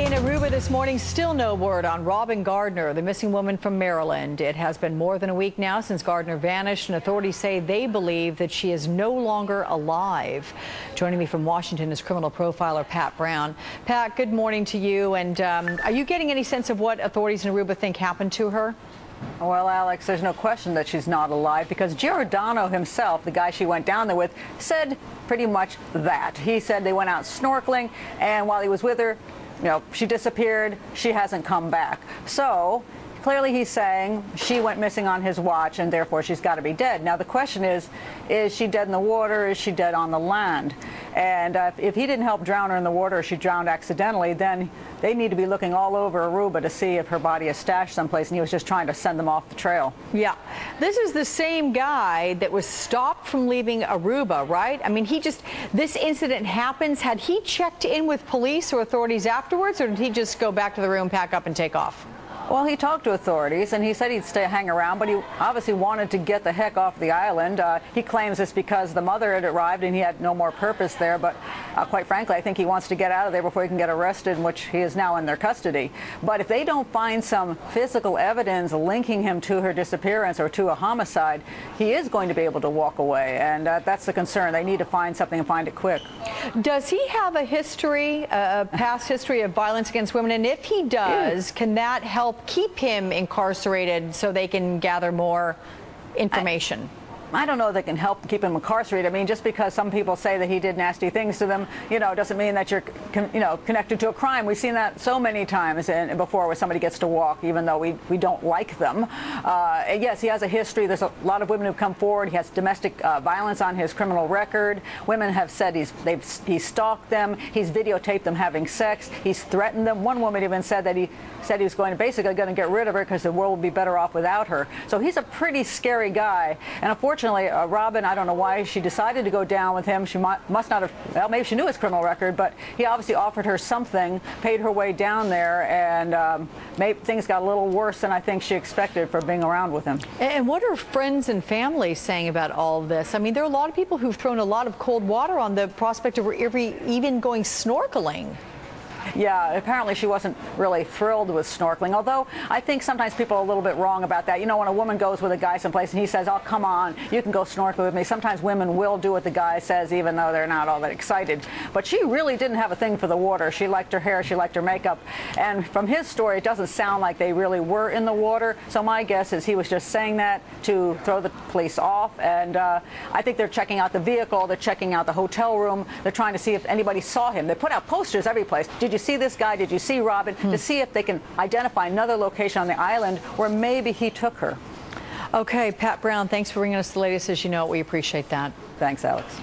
In Aruba this morning, still no word on Robyn Gardner, the missing woman from Maryland. It has been more than a week now since Gardner vanished, and authorities say they believe that she is no longer alive. Joining me from Washington is criminal profiler Pat Brown. Pat, good morning to you. And are you getting any sense of what authorities in Aruba think happened to her? Well, Alex, there's no question that she's not alive because Giordano himself, the guy she went down there with, said pretty much that. He said they went out snorkeling, and while he was with her, she disappeared. She hasn't come back. So clearly he's saying she went missing on his watch and therefore she's got to be dead. Now the question is she dead in the water? Is she dead on the land? And if he didn't help drown her in the water or she drowned accidentally, then they need to be looking all over Aruba to see if her body is stashed someplace, and he was just trying to send them off the trail. Yeah. This is the same guy that was stopped from leaving Aruba, right? I mean, this incident happens. Had he checked in with police or authorities afterwards, or did he just go back to the room, pack up, and take off? Well, he talked to authorities, and he said he'd hang around, but he obviously wanted to get the heck off the island. He claims it's because the mother had arrived and he had no more purpose there, but quite frankly, I think he wants to get out of there before he can get arrested, which he is now in their custody. But if they don't find some physical evidence linking him to her disappearance or to a homicide, he is going to be able to walk away, and that's the concern. They need to find something and find it quick. Does he have a history, a past history of violence against women? And if he does, can that help keep him incarcerated so they can gather more information? I don't know if they can help keep him incarcerated. I mean, just because some people say that he did nasty things to them, doesn't mean that you're, connected to a crime. We've seen that so many times before where somebody gets to walk, even though we don't like them. Yes, he has a history. There's a lot of women who've come forward. He has domestic violence on his criminal record. Women have said he's stalked them. He's videotaped them having sex. He's threatened them. One woman even said that he was basically going to get rid of her because the world would be better off without her. So he's a pretty scary guy. And unfortunately, Robyn, I don't know why she decided to go down with him. She must not have, well, maybe she knew his criminal record, but he obviously offered her something, paid her way down there, and maybe things got a little worse than I think she expected for being around with him. And what are friends and family saying about all of this? I mean, there are a lot of people who've thrown a lot of cold water on the prospect of even going snorkeling. Yeah, apparently she wasn't really thrilled with snorkeling, although I think sometimes people are a little bit wrong about that. When a woman goes with a guy someplace and he says, oh, come on, you can go snorkel with me. Sometimes women will do what the guy says, even though they're not all that excited. But she really didn't have a thing for the water. She liked her hair, she liked her makeup. And from his story, it doesn't sound like they really were in the water. So my guess is he was just saying that to throw the police off. And I think they're checking out the vehicle, they're checking out the hotel room, they're trying to see if anybody saw him. They put out posters every place. Did you see this guy? Did you see Robyn? To see if they can identify another location on the island where maybe he took her. Okay, Pat Brown, thanks for bringing us the latest. As you know, we appreciate that. Thanks, Alex.